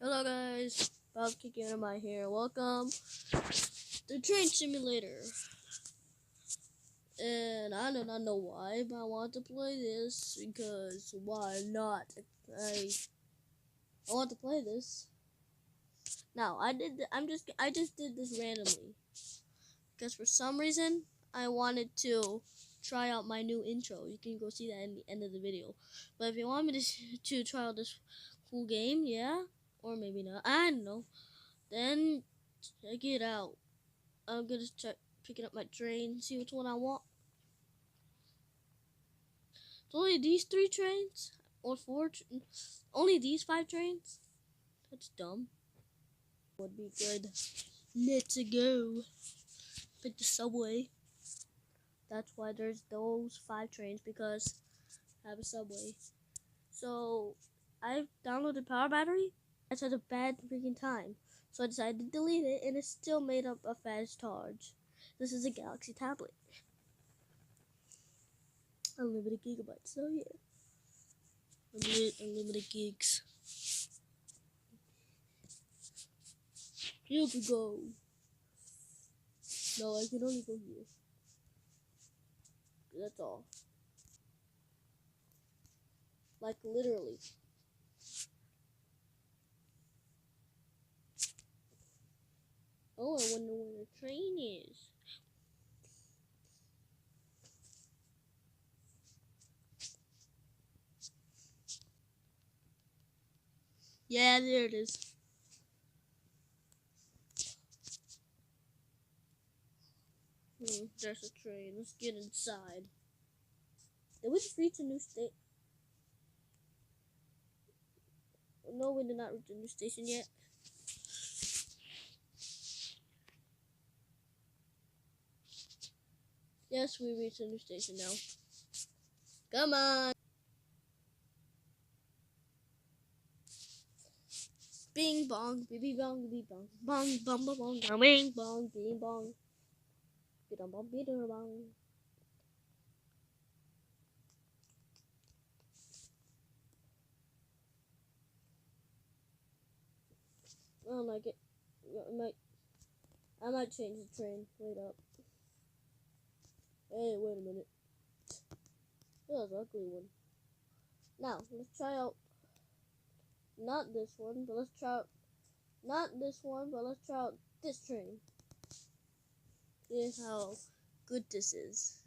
Hello guys, Bob Kicking here. Welcome to Train Simulator. And I do not know why, but I want to play this because why not? I want to play this. Now I just did this randomly because for some reason I wanted to try out my new intro. You can go see that in the end of the video. But if you want me to try out this cool game, yeah, or maybe not, I don't know. Then check it out. I'm gonna start picking up my train, see which one I want. It's only these 3 trains or 4. Only these 5 trains. That's dumb. Would be good. Let's go. Pick the subway. That's why there's those 5 trains, because I have a subway. So I've downloaded Power Battery. It's had a bad freaking time. So I decided to delete it, and it still made up a fast charge. This is a Galaxy tablet. Unlimited gigabytes, so yeah. Unlimited gigs. Here we go. No, I can only go here. That's all. Like literally. Oh, I wonder where the train is. Yeah, there it is. There's a train. Let's get inside. Did we just reach a new state? No, we did not reach a new station yet. Yes, we reached a new station now. Come on. Bing bong, bing bong, bing bong, bong, bong, bong, bong, bong, bing bong, bing bong, bing bong, bing bong. I don't like it. I might change the train. Wait up. Hey, wait a minute. That was an ugly one. Now, let's try out not this one, but let's try out this train. See how good this is.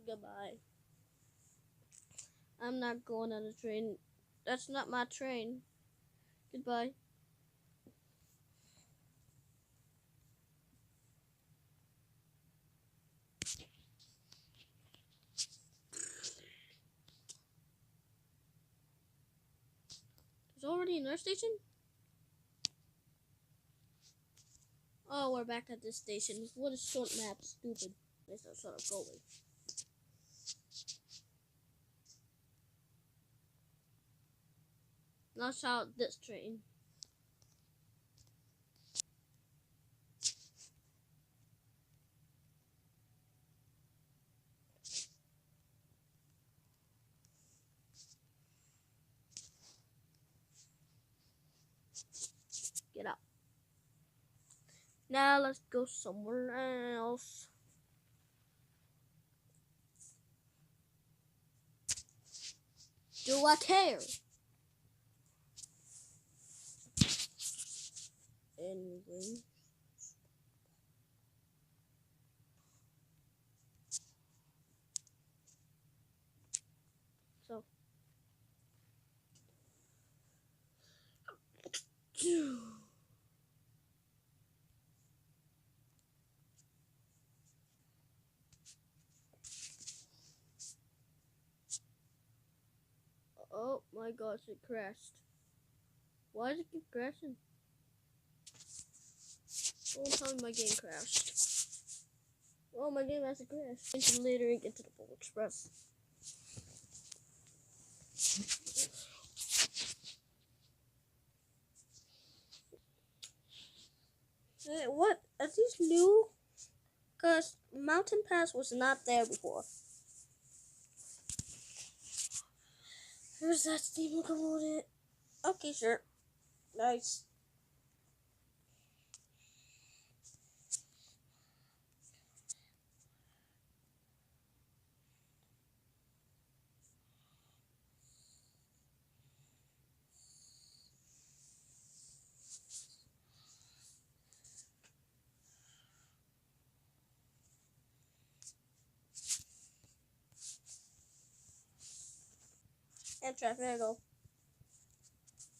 Goodbye. I'm not going on the train. That's not my train. Goodbye. There's already another station? Oh, we're back at this station. What a short map, stupid. Let's not sort of going. Now let's try out this train. Get out. Now let's go somewhere else. Do I care? Anyway. So. Oh my gosh, it crashed. Why did it keep crashing? Don't tell me my game crashed. Oh, my game has to crash. Until later and get to the Pole Express. Hey, what? Are these new? Because Mountain Pass was not there before. Here's that Steam locomotive. Okay, sure. Nice. And traffic. There you go.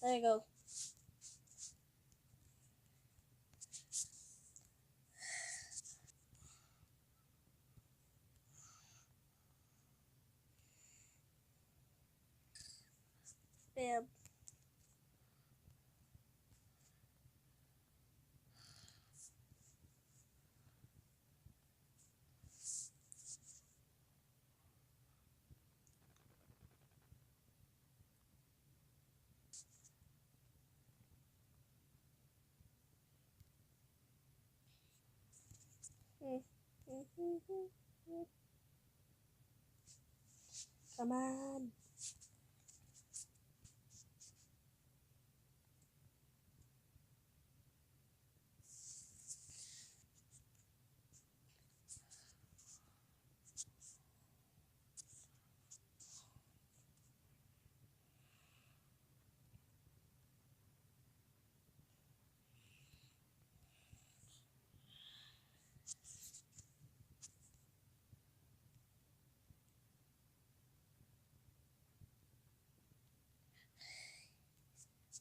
There you go. Bam. Come on.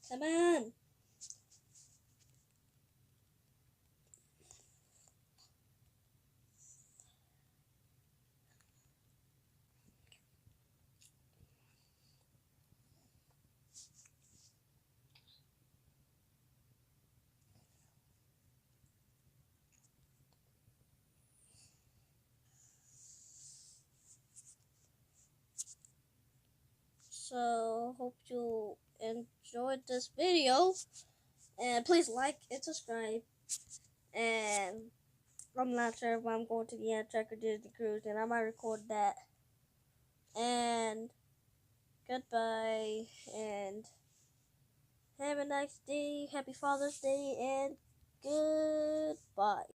Come on. So, hope you enjoyed this video. And please like and subscribe. And I'm not sure if I'm going to the Amtrak or Disney Cruise, and I might record that. And goodbye. And have a nice day. Happy Father's Day. And goodbye.